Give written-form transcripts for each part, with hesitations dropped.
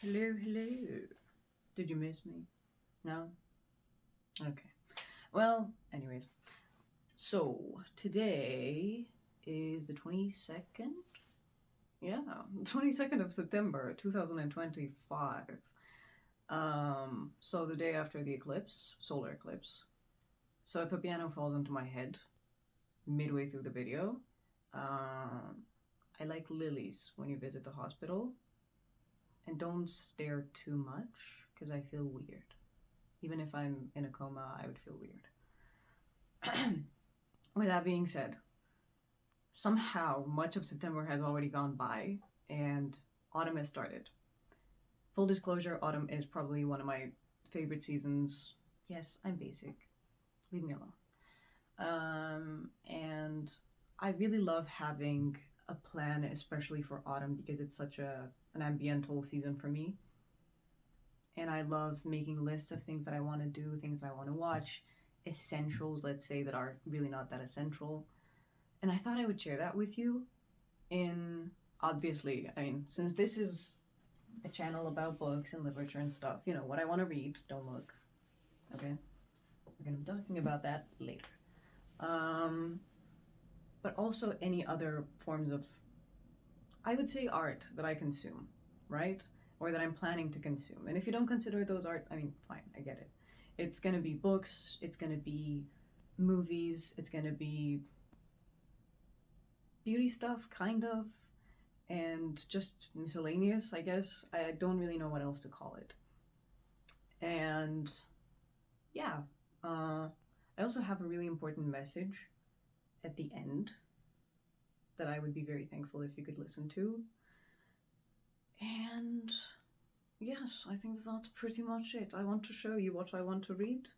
Hello, hello. Did you miss me? No? Okay. Well, anyways. So, today is the 22nd? Yeah, 22nd of September, 2025. So the day after the eclipse, solar eclipse. So if a piano falls into my head midway through the video, I like lilies when you visit the hospital. And don't stare too much, because I feel weird. Even if I'm in a coma, I would feel weird. With that being said, somehow much of September has already gone by and autumn has started. Full disclosure, autumn is probably one of my favorite seasons. Yes, I'm basic. Leave me alone. And I really love having a plan, especially for autumn, because it's such an ambiental season for me. And I love making lists of things that I want to do, things that I want to watch, essentials, let's say, that are really not that essential. And I thought I would share that with you. In obviously, I mean, since this is a channel about books and literature and stuff, what I want to read, don't look. Okay? We're going to be talking about that later. But also any other forms of, I would say, art that I consume, right? Or that I'm planning to consume. And if you don't consider those art, I mean, fine, I get it. It's gonna be books, it's gonna be movies, it's gonna be beauty stuff, kind of, and just miscellaneous, I guess. I don't really know what else to call it. And yeah, I also have a really important message at the end that I would be very thankful if you could listen to. And yes, I think that's pretty much it. I want to show you what I want to read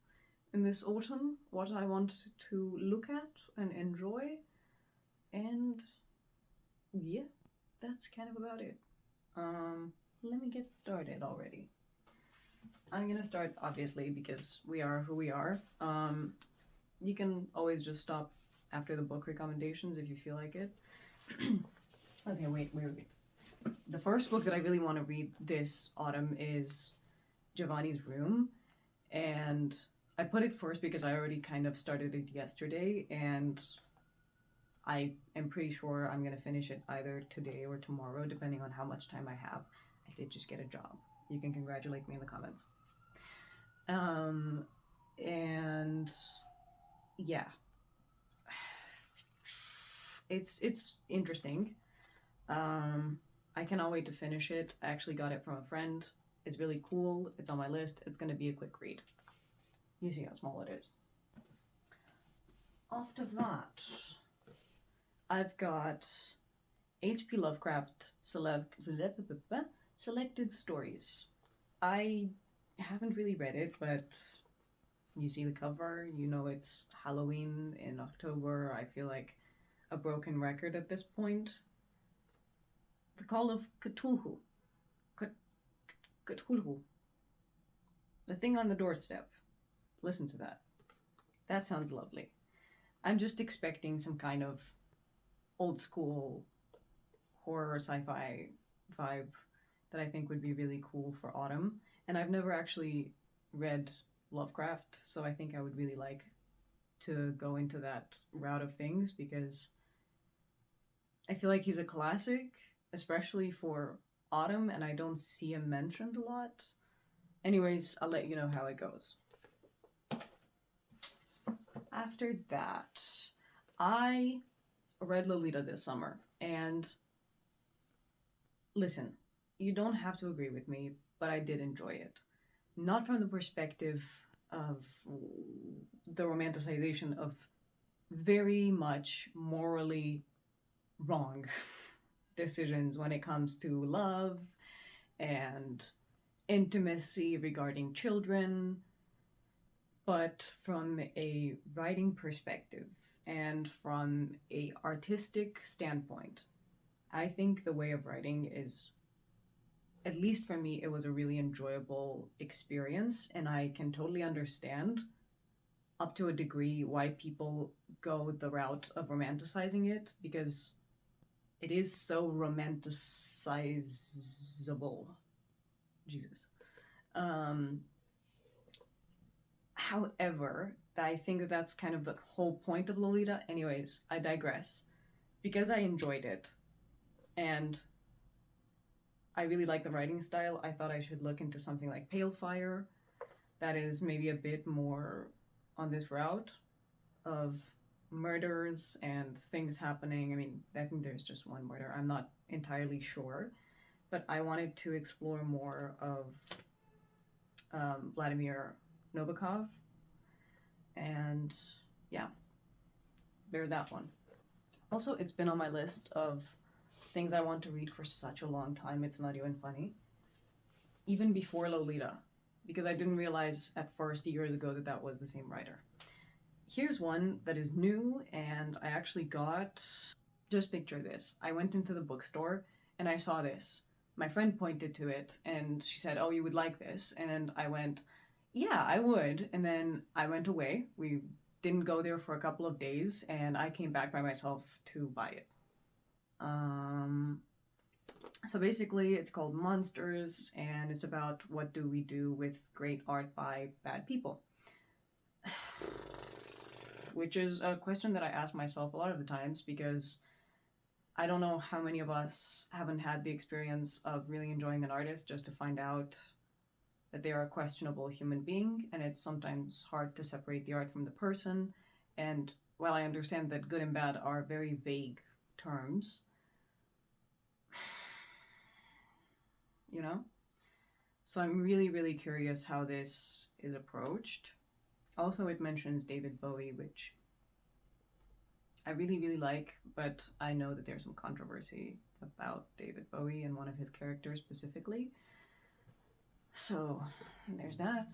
in this autumn, what I want to look at and enjoy, and yeah, that's kind of about it. Let me get started already. I'm gonna start, obviously, because we are who we are. You can always just stop after the book recommendations if you feel like it. Okay, wait. The first book that I really want to read this autumn is Giovanni's Room, and I put it first because I already kind of started it yesterday, and I am pretty sure I'm going to finish it either today or tomorrow, depending on how much time I have. I did just get a job. You can congratulate me in the comments. And yeah, it's interesting. I cannot wait to finish it. I actually got it from a friend. It's really cool. It's on my list. It's going to be a quick read. You see how small it is. After that, I've got H.P. Lovecraft Selected Stories. I haven't really read it, but you see the cover, you know it's Halloween in October. I feel like a broken record at this point. The Call of Cthulhu. Cthulhu. The thing on the doorstep. Listen to that. That sounds lovely. I'm just expecting some kind of old school horror sci-fi vibe that I think would be really cool for autumn. And I've never actually read Lovecraft, so I think I would really like to go into that route of things because I feel like he's a classic, especially for autumn, and I don't see him mentioned a lot. Anyways, I'll let you know how it goes. After that, I read Lolita this summer, and listen, you don't have to agree with me, but I did enjoy it. Not from the perspective of the romanticization of very much morally wrong decisions when it comes to love and intimacy regarding children, but from a writing perspective and from a artistic standpoint, I think the way of writing is, at least for me, it was a really enjoyable experience, and I can totally understand up to a degree why people go the route of romanticizing it, because it is so romanticizable. Jesus. However, I think that that's kind of the whole point of Lolita. Anyways, I digress. Because I enjoyed it, and I really like the writing style, I thought I should look into something like Pale Fire, that is maybe a bit more on this route of murders and things happening. I mean, I think there's just one murder. I'm not entirely sure, but I wanted to explore more of Vladimir Nabokov, and yeah, there's that one. Also, it's been on my list of things I want to read for such a long time, it's not even funny. Even before Lolita, because I didn't realize at first years ago that that was the same writer. Here's one that is new, and I actually got. Just picture this. I went into the bookstore and I saw this. My friend pointed to it and she said, "Oh, you would like this." And I went, "Yeah, I would." And then I went away. We didn't go there for a couple of days, and I came back by myself to buy it. So basically, it's called Monsters, and it's about what do we do with great art by bad people. Which is a question that I ask myself a lot of the times, because I don't know how many of us haven't had the experience of really enjoying an artist just to find out that they are a questionable human being, and it's sometimes hard to separate the art from the person. And while I understand that good and bad are very vague terms, you know? So I'm really, really curious how this is approached. Also, it mentions David Bowie, which I really, really like, but I know that there's some controversy about David Bowie and one of his characters specifically. So, there's that.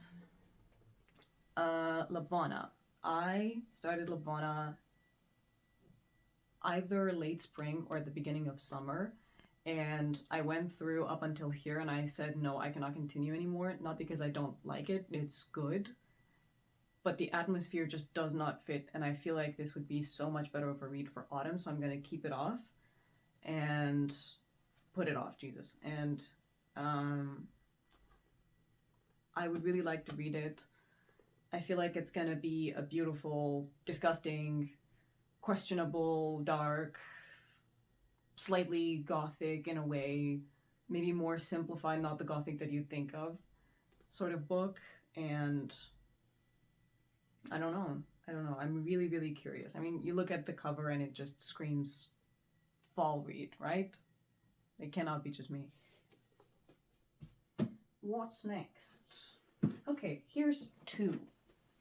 Labvana. I started Labvana either late spring or at the beginning of summer, and I went through up until here and I said, no, I cannot continue anymore. Not because I don't like it, it's good, but the atmosphere just does not fit, and I feel like this would be so much better of a read for autumn, so I'm going to keep it off and put it off, Jesus. And I would really like to read it. I feel like it's going to be a beautiful, disgusting, questionable, dark, slightly gothic in a way, maybe more simplified, not the gothic that you'd think of, sort of book. And I don't know. I'm really, really curious. I mean, you look at the cover and it just screams fall read, right? It cannot be just me. What's next? Okay, here's two,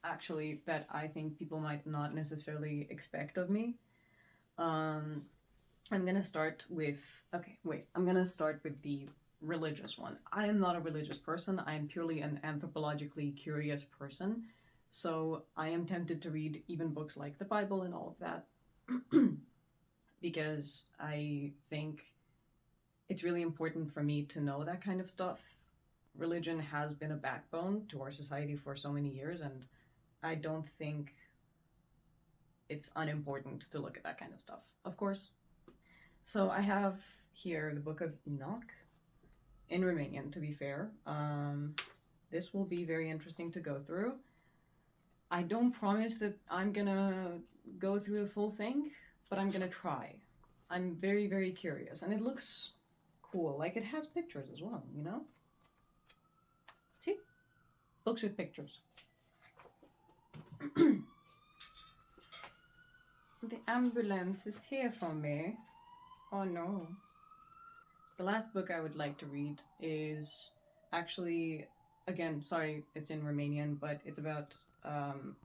actually, that I think people might not necessarily expect of me. I'm gonna start with, I'm gonna start with the religious one. I am not a religious person. I am purely an anthropologically curious person. So I am tempted to read even books like the Bible and all of that because I think it's really important for me to know that kind of stuff. Religion has been a backbone to our society for so many years, and I don't think it's unimportant to look at that kind of stuff, of course. So I have here the Book of Enoch, in Romanian, to be fair. This will be very interesting to go through. I don't promise that I'm gonna go through the full thing, but I'm gonna try. I'm very, very curious, and it looks cool. Like, it has pictures as well, you know? See? Books with pictures. The ambulance is here for me. Oh no. The last book I would like to read is actually, again, sorry, it's in Romanian, but it's about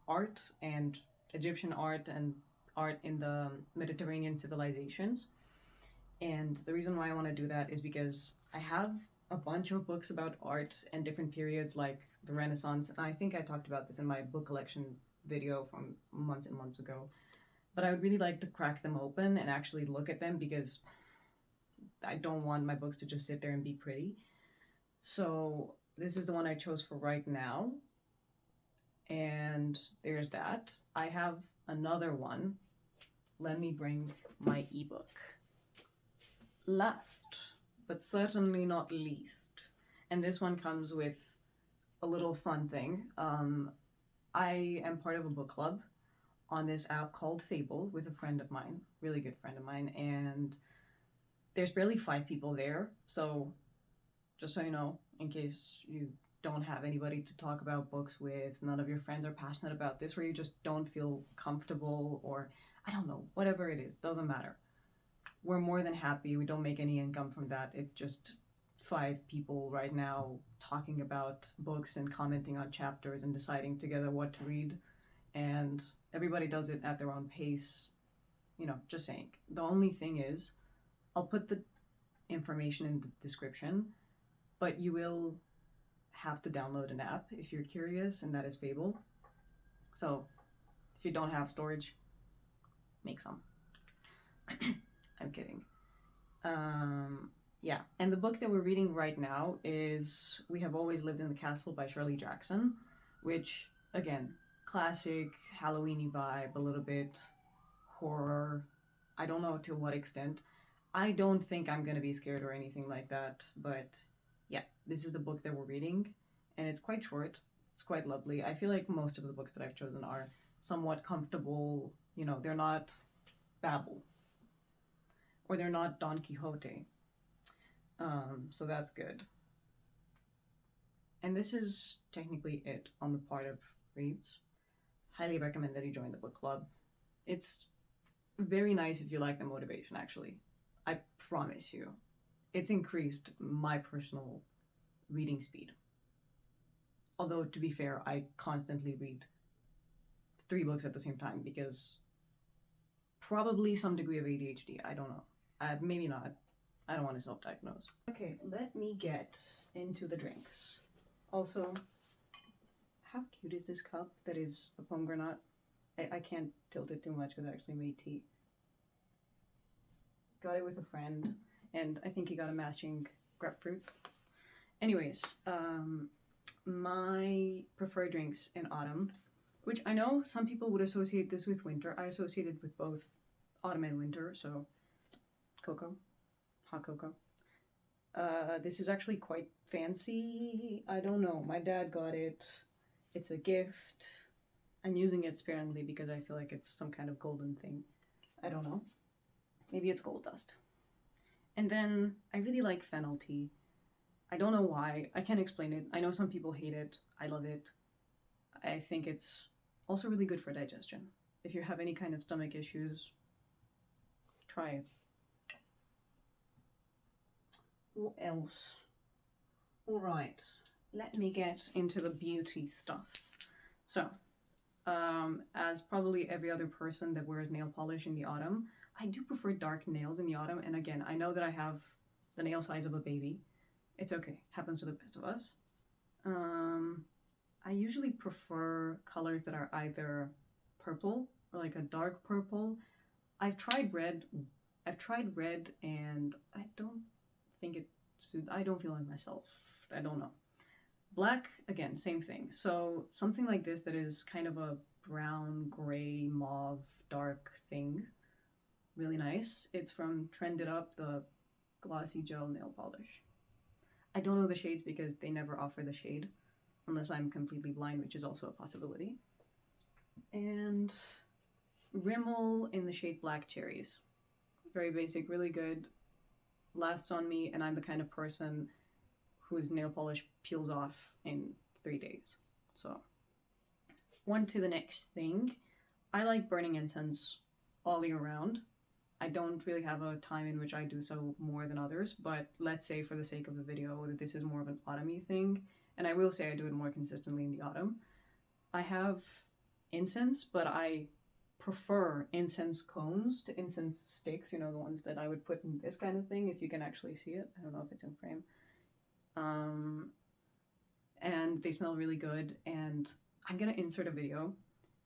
art and Egyptian art and art in the Mediterranean civilizations. And the reason why I want to do that is because I have a bunch of books about art and different periods like the Renaissance. And I think I talked about this in my book collection video from months and months ago. But I would really like to crack them open and actually look at them, because I don't want my books to just sit there and be pretty. So this is the one I chose for right now. And there's that. I have another one. Let me bring my ebook. Last, but certainly not least, And this one comes with a little fun thing. I am part of a book club on this app called Fable with a friend of mine, really good friend of mine, and there's barely 5 people there. So just so you know, in case you don't have anybody to talk about books with, none of your friends are passionate about this, or you just don't feel comfortable, or I don't know, whatever it is, doesn't matter. We're more than happy. We don't make any income from that. It's just 5 people right now talking about books and commenting on chapters and deciding together what to read. And everybody does it at their own pace. You know, just saying. The only thing is, I'll put the information in the description, but you will have to download an app if you're curious, and that is Fable. So if you don't have storage, make some. I'm kidding. Yeah, and the book that we're reading right now is We Have Always Lived in the Castle by Shirley Jackson, which, again, classic Halloween-y vibe, a little bit horror. I don't know to what extent. I don't think I'm gonna be scared or anything like that, but yeah, this is the book that we're reading, and it's quite short. It's quite lovely. I feel like most of the books that I've chosen are somewhat comfortable. You know, they're not babble, or they're not Don Quixote. So that's good. And this is technically it on the part of reads. Highly recommend that you join the book club. It's very nice if you like the motivation, actually. I promise you. It's increased my personal reading speed. Although, to be fair, I constantly read 3 books at the same time because probably some degree of ADHD. I don't know. Maybe not. I don't want to self-diagnose. Okay, let me get into the drinks. Also, how cute is this cup that is a pomegranate? I can't tilt it too much because I actually made tea. Got it with a friend, and I think he got a matching grapefruit. Anyways, my preferred drinks in autumn, which I know some people would associate this with winter. I associate it with both autumn and winter, so cocoa, hot cocoa. This is actually quite fancy. I don't know. My dad got it. It's a gift. I'm using it sparingly because I feel like it's some kind of golden thing. I don't know. Maybe it's gold dust. And then I really like fennel tea. I don't know why. I can't explain it. I know some people hate it. I love it. I think it's also really good for digestion. If you have any kind of stomach issues, try it. What else? All right, let me get into the beauty stuff. So, as probably every other person that wears nail polish in the autumn, I do prefer dark nails in the autumn. And again, I know that I have the nail size of a baby. It's okay. Happens to the best of us. I usually prefer colors that are either purple or like a dark purple. I've tried red, and I don't think it suits. I don't feel like myself. I don't know. Black, again, same thing. So something like this that is kind of a brown, gray, mauve, dark thing. Really nice. It's from Trend It Up, the glossy gel nail polish. I don't know the shades because they never offer the shade, unless I'm completely blind, which is also a possibility. And Rimmel in the shade Black Cherries. Very basic, really good. Lasts on me, and I'm the kind of person whose nail polish peels off in 3 days. So, on to the next thing. I like burning incense all year round. I don't really have a time in which I do so more than others, but let's say for the sake of the video that this is more of an autumn-y thing, and I will say I do it more consistently in the autumn. I have incense, but I prefer incense cones to incense sticks, you know, the ones that I would put in this kind of thing, if you can actually see it. I don't know if it's in frame. And they smell really good, and I'm gonna insert a video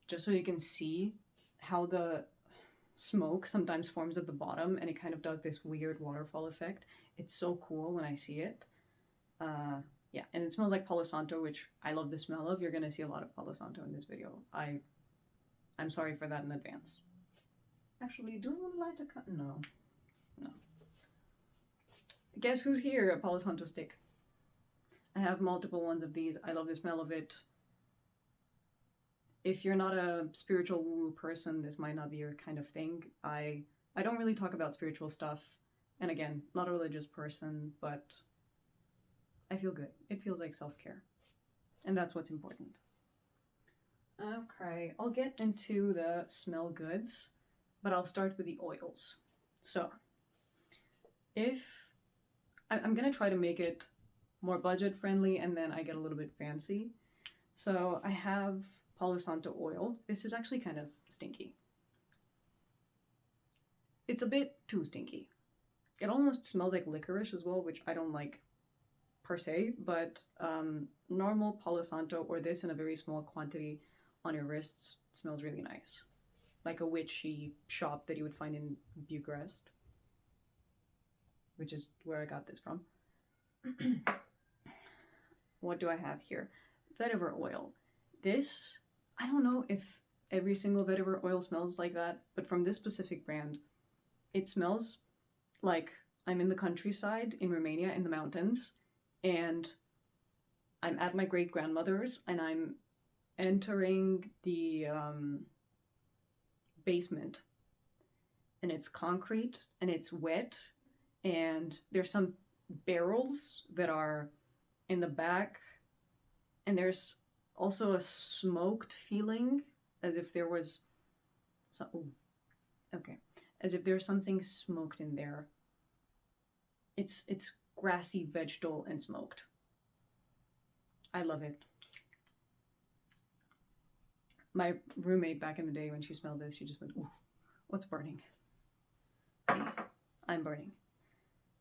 just so you can see how the smoke sometimes forms at the bottom and it kind of does this weird waterfall effect. It's so cool when I see it. Yeah, and it smells like Palo Santo, which I love the smell of. You're gonna see a lot of Palo Santo in this video. I'm sorry for that in advance. Actually, do I want to light a cut? No. Guess who's here? A Palo Santo stick. have multiple ones of these. I love the smell of it. If you're not a spiritual woo person, this might not be your kind of thing. I don't really talk about spiritual stuff. And again, not a religious person, but I feel good. It feels like self-care. And that's what's important. Okay, I'll get into the smell goods, but I'll start with the oils. So, if I'm gonna try to make it more budget friendly, and then I get a little bit fancy. So I have Palo Santo oil. This is actually kind of stinky. It's a bit too stinky. It almost smells like licorice as well, which I don't like per se, but normal Palo Santo or this in a very small quantity on your wrists smells really nice. Like a witchy shop that you would find in Bucharest, which is where I got this from. What do I have here? Vetiver oil. This, I don't know if every single vetiver oil smells like that, but from this specific brand, it smells like I'm in the countryside in Romania in the mountains, and I'm at my great-grandmother's, and I'm entering the basement, and it's concrete, and it's wet, and there's some barrels that are in the back, and there's also a smoked feeling, as if there was some, as if there's something smoked in there. It's grassy, vegetal, and smoked. I love it. My roommate back in the day, when she smelled this, she just went, "Ooh, what's burning?" I'm burning.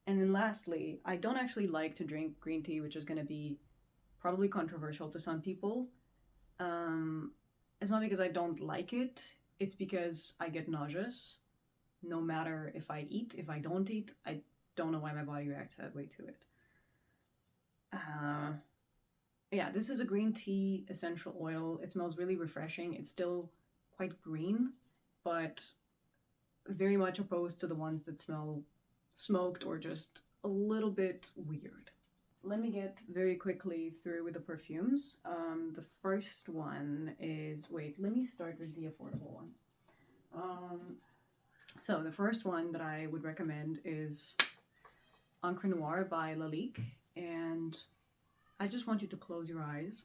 And then lastly, I don't actually like to drink green tea, which is going to be probably controversial to some people. It's not because I don't like it, it's because I get nauseous. No matter if I eat, if I don't eat, I don't know why my body reacts that way to it. Yeah, this is a green tea essential oil. It smells really refreshing. It's still quite green, but very much opposed to the ones that smell smoked or just a little bit weird. Let me get very quickly through with the perfumes. The first one is, wait, let me start with the affordable one. So the first one that I would recommend is Encre Noire by Lalique, and I just want you to close your eyes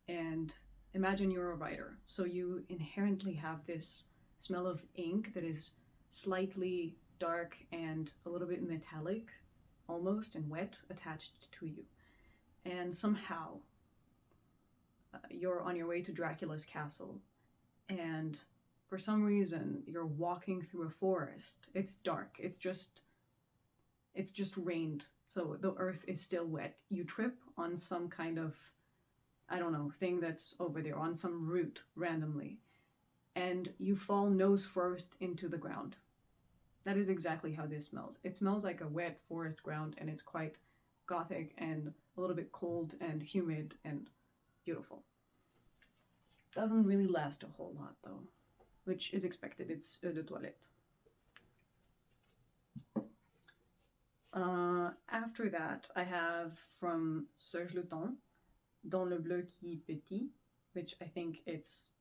and imagine you're a writer. So you inherently have this smell of ink that is slightly dark and a little bit metallic, almost, and wet, attached to you. And somehow you're on your way to Dracula's castle, and for some reason you're walking through a forest. It's dark. It's just rained, so the earth is still wet. You trip on some kind of, I don't know, thing that's over there, on some root randomly, and you fall nose first into the ground. That is exactly how this smells. It smells like a wet forest ground, and it's quite gothic and a little bit cold and humid and beautiful. Doesn't really last a whole lot though, which is expected. It's eau de toilette. After that, I have from Serge Luton, Dans le bleu qui pétille, which I think it's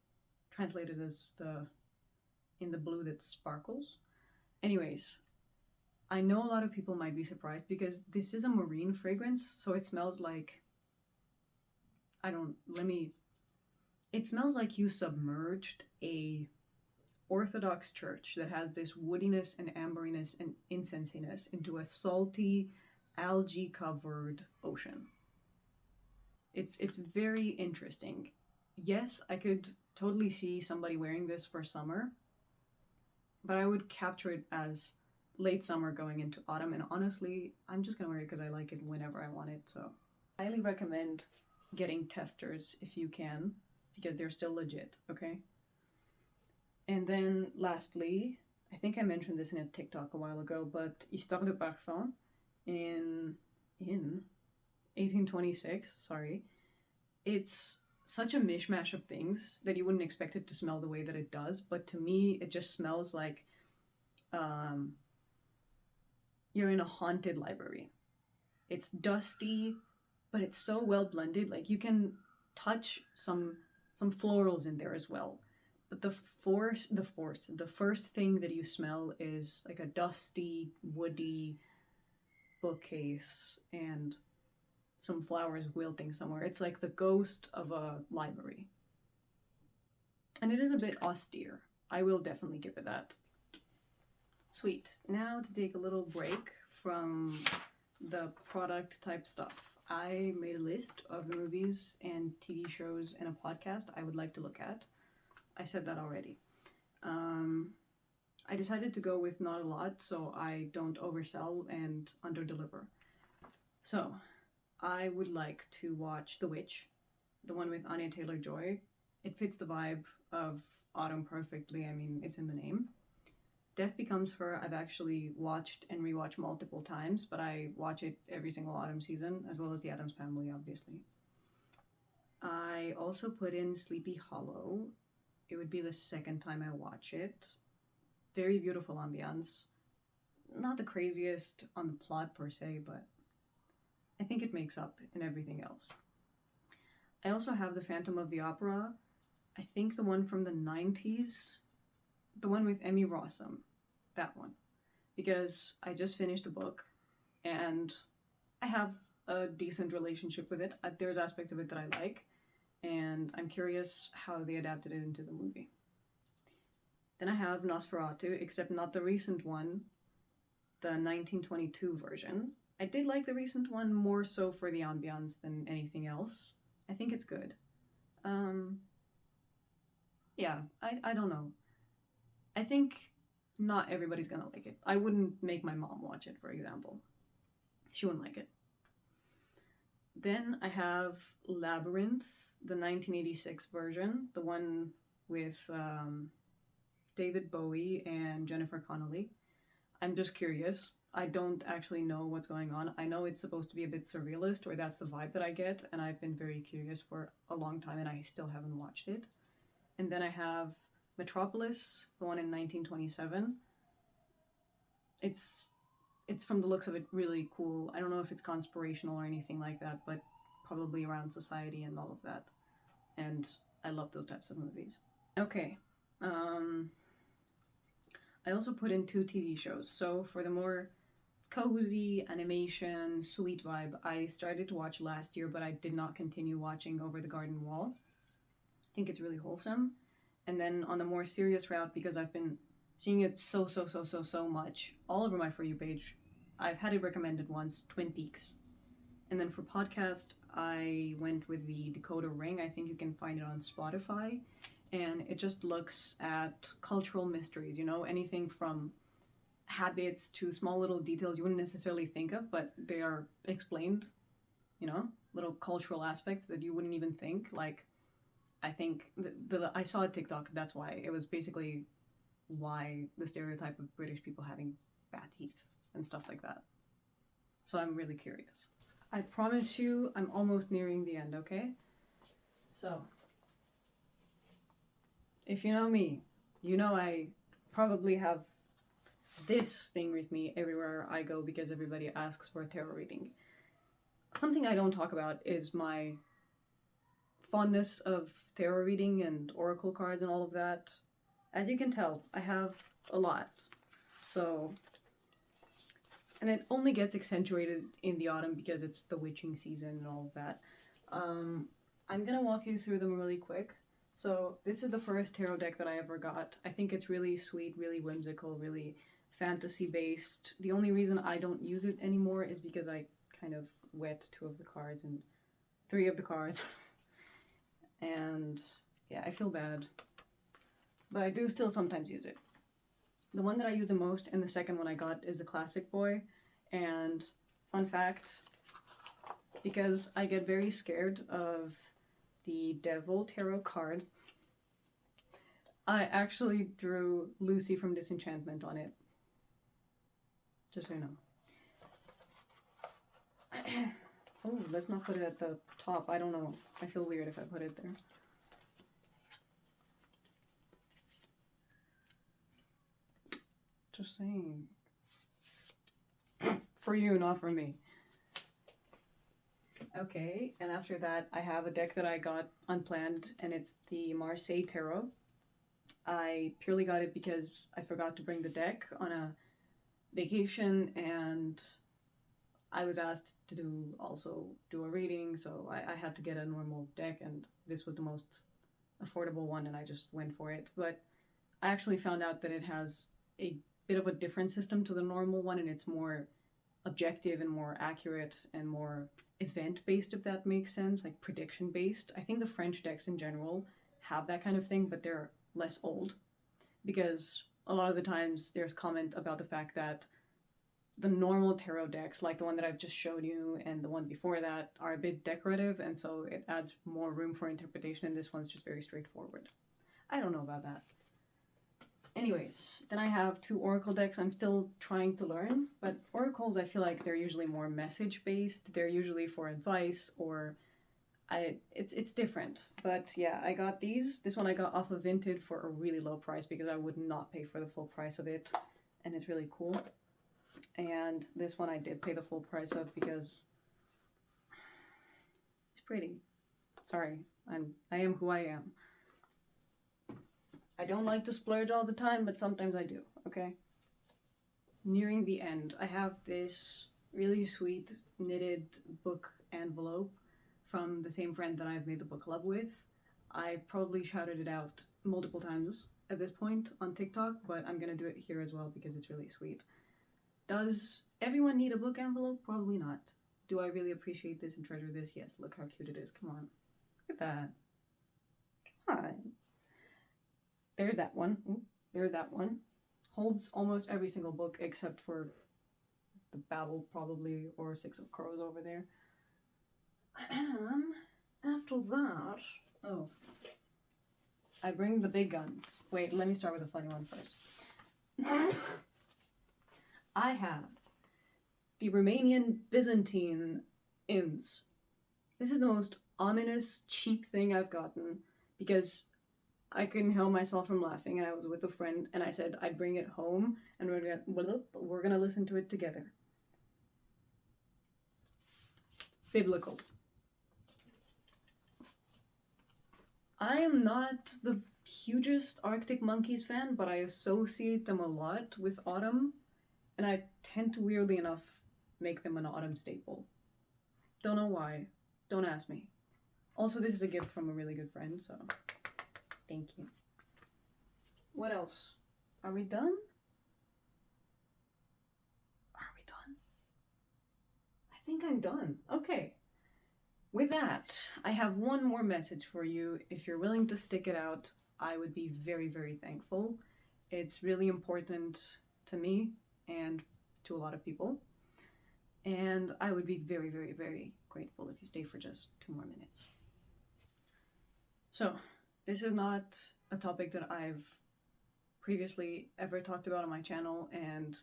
translated as in the blue that sparkles. Anyways, I know a lot of people might be surprised because this is a marine fragrance, so it smells like, it smells like you submerged a Orthodox church that has this woodiness and amberiness and incensiness into a salty, algae-covered ocean. It's very interesting. Yes, I could totally see somebody wearing this for summer, but I would capture it as late summer going into autumn, and honestly, I'm just gonna wear it because I like it whenever I want it, so I highly recommend getting testers if you can, because they're still legit, okay? And then lastly, I think I mentioned this in a TikTok a while ago, but Histoire de Parfum in 1826, sorry. It's such a mishmash of things that you wouldn't expect it to smell the way that it does, but to me, it just smells like you're in a haunted library. It's dusty, but it's so well blended. Like you can touch some florals in there as well. But the first thing that you smell is like a dusty, woody bookcase and some flowers wilting somewhere. It's like the ghost of a library. And it is a bit austere. I will definitely give it that. Sweet. Now to take a little break from the product type stuff. I made a list of the movies and TV shows and a podcast I would like to look at. I said that already. I decided to go with not a lot so I don't oversell and underdeliver. So, I would like to watch The Witch, the one with Anya Taylor-Joy. It fits the vibe of autumn perfectly. I mean, it's in the name. Death Becomes Her, I've actually watched and rewatched multiple times, but I watch it every single autumn season, as well as The Addams Family, obviously. I also put in Sleepy Hollow. It would be the second time I watch it. Very beautiful ambiance. Not the craziest on the plot per se, but I think it makes up in everything else. I also have The Phantom of the Opera. I think the one from the 90s. The one with Emmy Rossum. That one. Because I just finished the book and I have a decent relationship with it. There's aspects of it that I like, and I'm curious how they adapted it into the movie. Then I have Nosferatu, except not the recent one, the 1922 version. I did like the recent one more so for the ambiance than anything else. I think it's good. Yeah, I don't know. I think not everybody's gonna like it. I wouldn't make my mom watch it, for example. She wouldn't like it. Then I have Labyrinth, the 1986 version, the one with David Bowie and Jennifer Connelly. I'm just curious. I don't actually know what's going on. I know it's supposed to be a bit surrealist, or that's the vibe that I get, and I've been very curious for a long time, and I still haven't watched it. And then I have Metropolis, the one in 1927. It's from the looks of it really cool. I don't know if it's conspirational or anything like that, but probably around society and all of that. And I love those types of movies. Okay. I also put in 2 TV shows. So for the more cozy animation, sweet vibe, I started to watch last year, but I did not continue watching Over the Garden Wall. I think it's really wholesome. And then on the more serious route, because I've been seeing it so much all over my For You page, I've had it recommended once, Twin Peaks. And then for podcast, I went with the Decoder Ring. I think you can find it on Spotify. And it just looks at cultural mysteries, you know, anything from habits to small little details you wouldn't necessarily think of, but they are explained, you know, little cultural aspects that you wouldn't even think. Like, I think I saw a TikTok, that's why. It was basically why the stereotype of British people having bad teeth and stuff like that. So I'm really curious. I promise you I'm almost nearing the end, okay? So, if you know me, you know I probably have this thing with me everywhere I go because everybody asks for a tarot reading. Something I don't talk about is my fondness of tarot reading and oracle cards and all of that. As you can tell, I have a lot. So, and it only gets accentuated in the autumn because it's the witching season and all of that. I'm gonna walk you through them really quick. So this is the first tarot deck that I ever got. I think it's really sweet, really whimsical, really fantasy based. The only reason I don't use it anymore is because I kind of wet 2 of the cards and 3 of the cards. And yeah, I feel bad. But I do still sometimes use it. The one that I use the most and the second one I got is the Classic Boy. And fun fact, because I get very scared of the Devil Tarot card, I actually drew Lucy from Disenchantment on it. Just so you know. Oh, let's not put it at the top. I don't know. I feel weird if I put it there. Just saying. For you, not for me. Okay, and after that, I have a deck that I got unplanned, and it's the Marseille Tarot. I purely got it because I forgot to bring the deck on a vacation, and I was asked to also do a reading, so I had to get a normal deck, and this was the most affordable one, and I just went for it. But I actually found out that it has a bit of a different system to the normal one, and it's more objective and more accurate and more event based, if that makes sense, like prediction based. I think the French decks in general have that kind of thing, but they're less old because a lot of the times there's comment about the fact that the normal tarot decks, like the one that I've just showed you and the one before that, are a bit decorative, and so it adds more room for interpretation, and this one's just very straightforward. I don't know about that. Anyways, then I have two oracle decks I'm still trying to learn, but oracles, I feel like they're usually more message based. They're usually for advice, or it's different. But yeah, I got these. This one I got off of Vinted for a really low price because I would not pay for the full price of it, and it's really cool. And this one I did pay the full price of because it's pretty. Sorry, I am who I am. I don't like to splurge all the time, but sometimes I do, okay? Nearing the end, I have this really sweet knitted book envelope from the same friend that I've made the book club with. I've probably shouted it out multiple times at this point on TikTok, but I'm gonna do it here as well because it's really sweet. Does everyone need a book envelope? Probably not. Do I really appreciate this and treasure this? Yes, look how cute it is. Come on. Look at that. Come on. There's that one. Ooh, there's that one. Holds almost every single book except for the Babel, probably, or Six of Crows over there. After that, oh, I bring the big guns. Wait, let me start with a funny one first. I have the Romanian Byzantine Ims. This is the most ominous, cheap thing I've gotten because I couldn't help myself from laughing, and I was with a friend, and I said I'd bring it home, and we're gonna listen to it together. Biblical. I am not the hugest Arctic Monkeys fan, but I associate them a lot with autumn, and I tend to, weirdly enough, make them an autumn staple. Don't know why. Don't ask me. Also, this is a gift from a really good friend, so thank you. What else? Are we done? Are we done? I think I'm done. Okay. With that, I have one more message for you. If you're willing to stick it out, I would be very, very thankful. It's really important to me and to a lot of people. And I would be very, very, very grateful if you stay for just 2 more minutes. So, this is not a topic that I've previously ever talked about on my channel, and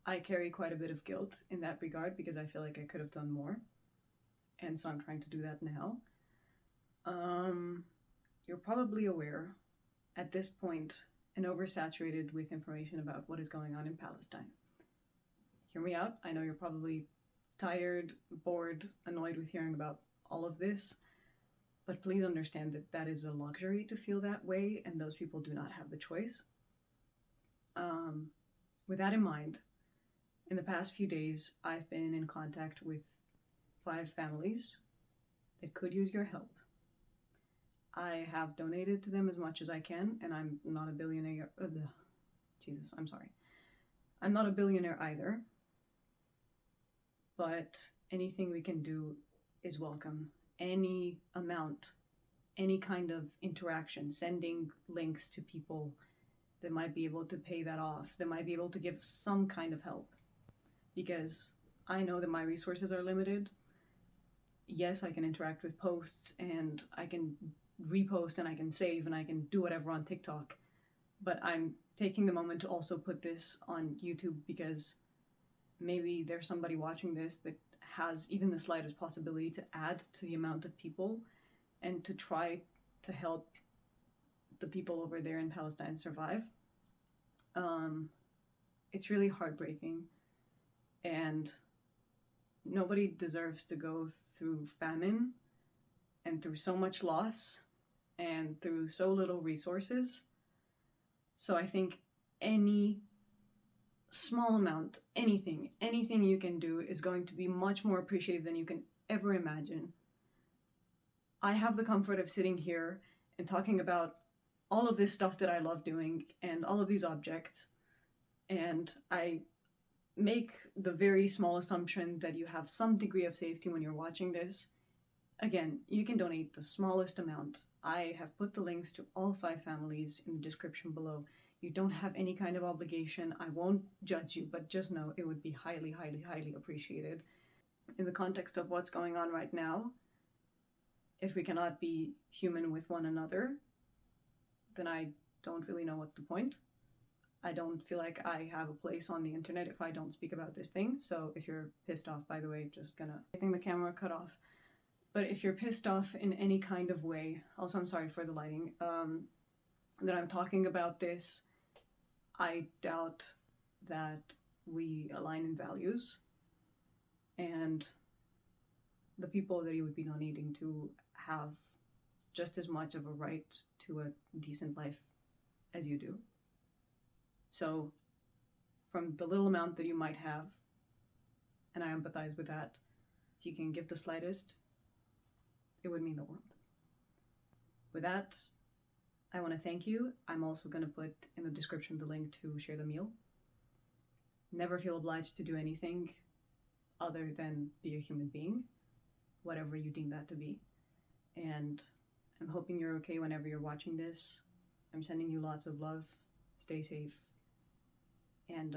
I carry quite a bit of guilt in that regard because I feel like I could have done more. And so I'm trying to do that now. You're probably aware at this point and oversaturated with information about what is going on in Palestine. Hear me out. I know you're probably tired, bored, annoyed with hearing about all of this, but please understand that that is a luxury to feel that way, and those people do not have the choice. With that in mind, in the past few days, I've been in contact with 5 families that could use your help. I have donated to them as much as I can, and I'm not a billionaire. Jesus, I'm sorry. I'm not a billionaire either, but anything we can do is welcome. Any amount, any kind of interaction, sending links to people that might be able to pay that off, that might be able to give some kind of help. Because I know that my resources are limited. Yes, I can interact with posts, and I can repost, and I can save, and I can do whatever on TikTok. But I'm taking the moment to also put this on YouTube because maybe there's somebody watching this that has even the slightest possibility to add to the amount of people and to try to help the people over there in Palestine survive. It's really heartbreaking, and nobody deserves to go through famine and through so much loss and through so little resources. So I think any small amount, anything you can do is going to be much more appreciated than you can ever imagine. I have the comfort of sitting here and talking about all of this stuff that I love doing and all of these objects, and I make the very small assumption that you have some degree of safety when you're watching this. Again, you can donate the smallest amount. I have put the links to all 5 families in the description below. You don't have any kind of obligation. I won't judge you, but just know it would be highly, highly, highly appreciated. In the context of what's going on right now, if we cannot be human with one another, then I don't really know what's the point. I don't feel like I have a place on the internet if I don't speak about this thing. So if you're pissed off, by the way, I think the camera cut off. But if you're pissed off in any kind of way, also I'm sorry for the lighting, that I'm talking about this, I doubt that we align in values, and the people that you would be donating to have just as much of a right to a decent life as you do. So from the little amount that you might have, and I empathize with that, if you can give the slightest, it would mean the world. With that, I want to thank you. I'm also going to put in the description the link to share the meal. Never feel obliged to do anything other than be a human being, whatever you deem that to be. And I'm hoping you're okay whenever you're watching this. I'm sending you lots of love. Stay safe. And